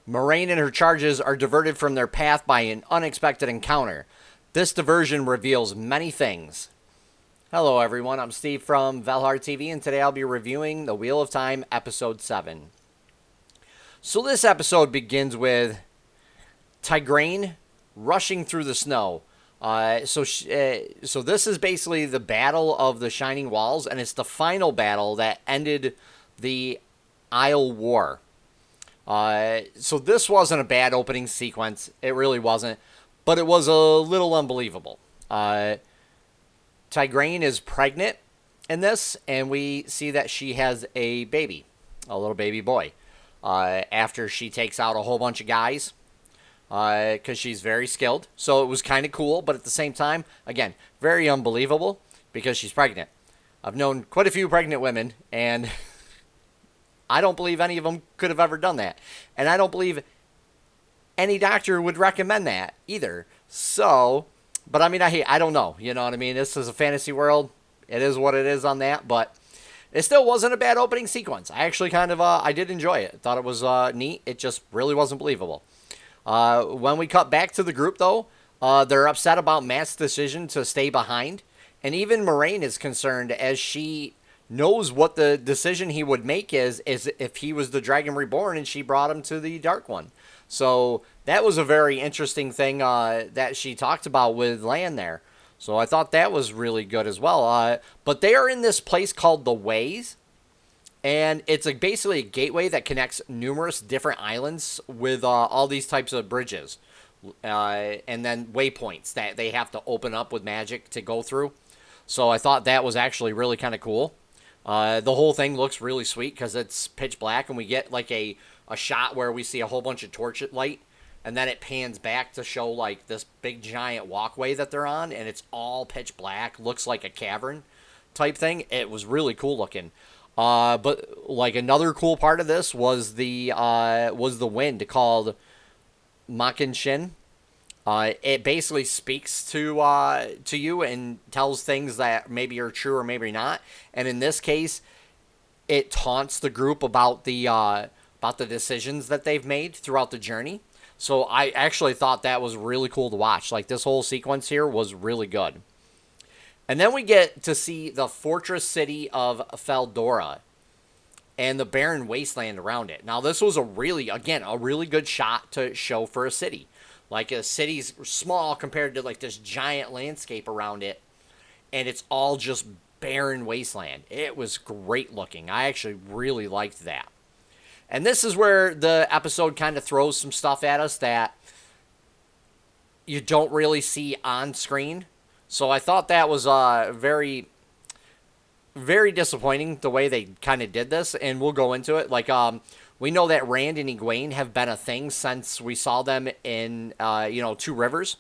Moiraine and her charges are diverted from their path by an unexpected encounter. This diversion reveals many things. Hello, everyone. I'm Steve from Valhartv, and today I'll be reviewing The Wheel of Time, Episode 7. So this episode begins with Tigraine rushing through the snow. So this is basically the Battle of the Shining Walls, and it's the final battle that ended the Isle War. So this wasn't a bad opening sequence. It really wasn't. But it was a little unbelievable. Tigraine is pregnant in this, and we see that she has a baby, a little baby boy, after she takes out a whole bunch of guys, because she's very skilled. So it was kind of cool, but at the same time, again, very unbelievable because she's pregnant. I've known quite a few pregnant women, and I don't believe any of them could have ever done that. And I don't believe any doctor would recommend that either. So, but I mean, I don't know. You know what I mean? This is a fantasy world. It is what it is on that. But it still wasn't a bad opening sequence. I actually kind of, I did enjoy it. Thought it was neat. It just really wasn't believable. When we cut back to the group, though, they're upset about Matt's decision to stay behind. And even Moiraine is concerned as she knows what the decision he would make is if he was the Dragon Reborn and she brought him to the Dark One. So that was a very interesting thing that she talked about with Lan there. So I thought that was really good as well. But they are in this place called the Ways, and it's basically a gateway that connects numerous different islands with all these types of bridges. And then waypoints that they have to open up with magic to go through. So I thought that was actually really kind of cool. The whole thing looks really sweet because it's pitch black, and we get like a shot where we see a whole bunch of torch light, and then it pans back to show like this big giant walkway that they're on, and it's all pitch black, looks like a cavern type thing. It was really cool looking. But like another cool part of this was the wind called Makin Shin. It basically speaks to you and tells things that maybe are true or maybe not. And in this case, it taunts the group about the decisions that they've made throughout the journey. So I actually thought that was really cool to watch. Like this whole sequence here was really good. And then we get to see the fortress city of Feldora and the barren wasteland around it. Now this was a really good shot to show for a city. Like a city's small compared to like this giant landscape around it, and it's all just barren wasteland. It was great looking. I actually really liked that. And this is where the episode kind of throws some stuff at us that you don't really see on screen. So I thought that was very, very disappointing the way they kind of did this, and we'll go into it. Like, we know that Rand and Egwene have been a thing since we saw them in, Two Rivers.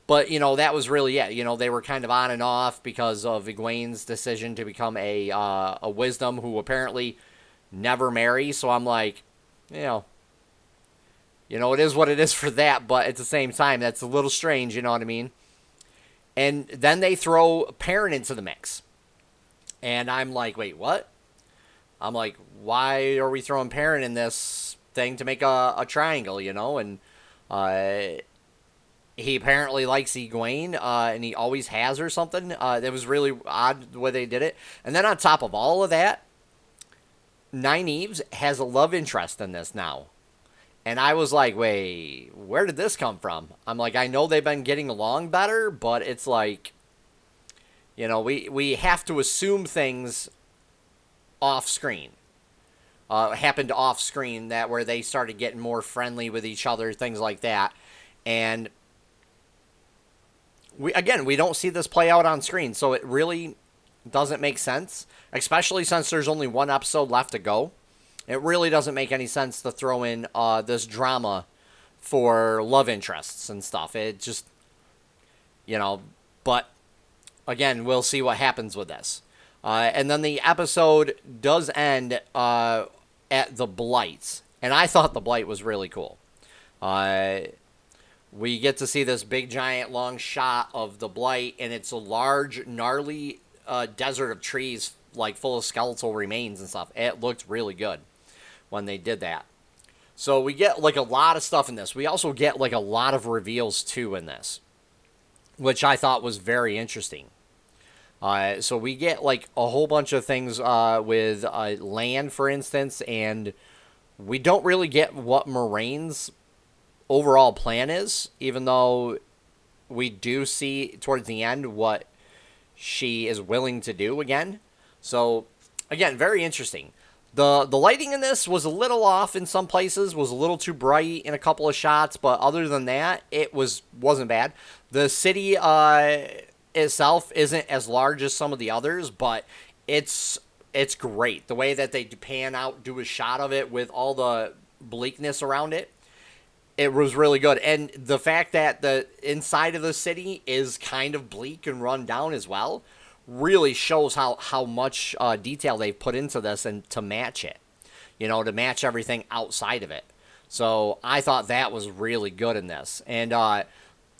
But, that was really it. They were kind of on and off because of Egwene's decision to become a wisdom who apparently never marry. So I'm like, it is what it is for that. But at the same time, that's a little strange, you know what I mean? And then they throw Perrin into the mix. And I'm like, wait, what? I'm like, why are we throwing Perrin in this thing to make a triangle, And he apparently likes Egwene, and he always has or something. It was really odd the way they did it. And then on top of all of that, Nynaeve has a love interest in this now. And I was like, wait, where did this come from? I'm like, I know they've been getting along better, but it's like, we have to assume things off screen. Happened off screen that where they started getting more friendly with each other, things like that. And we don't see this play out on screen, so it really doesn't make sense, especially since there's only one episode left to go. It really doesn't make any sense to throw in this drama for love interests and stuff. It just, but again, we'll see what happens with this. And then the episode does end at the Blights. And I thought the Blight was really cool. We get to see this big, giant, long shot of the Blight, and it's a large, gnarly desert of trees, like full of skeletal remains and stuff. It looked really good when they did that. So we get like a lot of stuff in this. We also get like a lot of reveals too in this, which I thought was very interesting. So we get like a whole bunch of things with land, for instance, and we don't really get what Moraine's overall plan is, even though we do see towards the end what she is willing to do again. So again, very interesting. The lighting in this was a little off in some places, was a little too bright in a couple of shots, but other than that, it wasn't bad. The city itself isn't as large as some of the others, but it's great. The way that they pan out, do a shot of it with all the bleakness around it, it was really good. And the fact that the inside of the city is kind of bleak and run down as well really shows how much detail they've put into this and to match it, to match everything outside of it. So I thought that was really good in this. And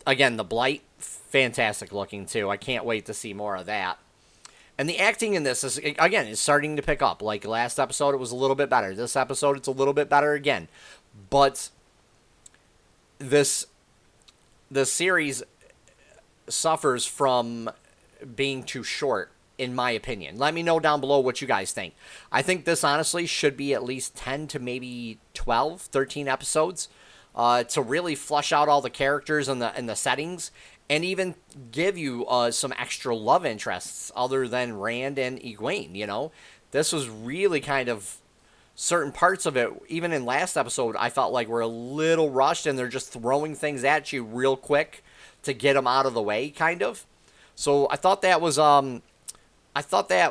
again, the blight, fantastic looking too. I can't wait to see more of that. And the acting in this is starting to pick up. Like last episode, it was a little bit better. This episode, it's a little bit better again. But the series suffers from being too short, in my opinion. Let me know down below what you guys think. I think this honestly should be at least 10 to maybe 12, 13 episodes to really flush out all the characters and the settings, and even give you some extra love interests other than Rand and Egwene. This was really kind of certain parts of it, even in last episode, I felt like we're a little rushed and they're just throwing things at you real quick to get them out of the way, kind of. So I thought that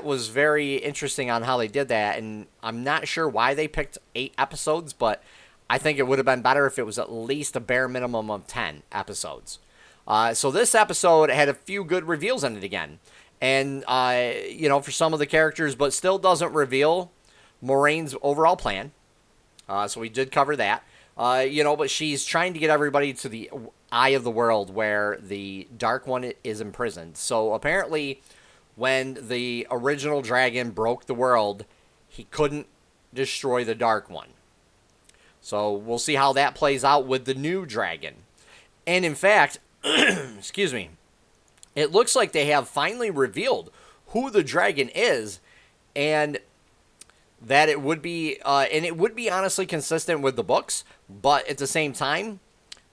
was very interesting on how they did that, and I'm not sure why they picked 8 episodes, but I think it would have been better if it was at least a bare minimum of 10 episodes. So this episode had a few good reveals in it again, and for some of the characters, but still doesn't reveal Moraine's overall plan. So we did cover that. But she's trying to get everybody to the eye of the world where the Dark One is imprisoned. So apparently, when the original dragon broke the world, he couldn't destroy the Dark One. So we'll see how that plays out with the new dragon. And in fact, excuse me, it looks like they have finally revealed who the dragon is, and that it would be honestly consistent with the books, but at the same time,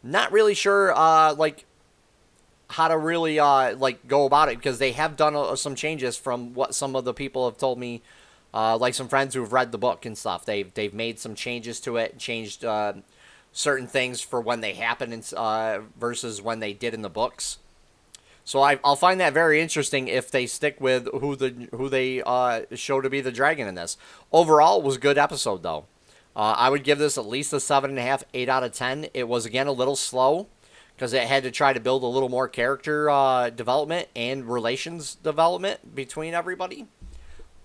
not really sure how to really go about it, because they have done some changes from what some of the people have told me, like some friends who have read the book and stuff. They've made some changes to it, changed certain things for when they happen versus when they did in the books. So I'll find that very interesting if they stick with who they show to be the dragon in this. Overall, it was a good episode, though. I would give this at least a 7.5, 8 out of 10. It was, again, a little slow because it had to try to build a little more character development and relations development between everybody.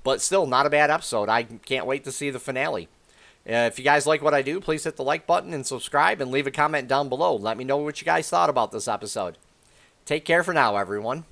But still, not a bad episode. I can't wait to see the finale. If you guys like what I do, please hit the like button and subscribe and leave a comment down below. Let me know what you guys thought about this episode. Take care for now, everyone.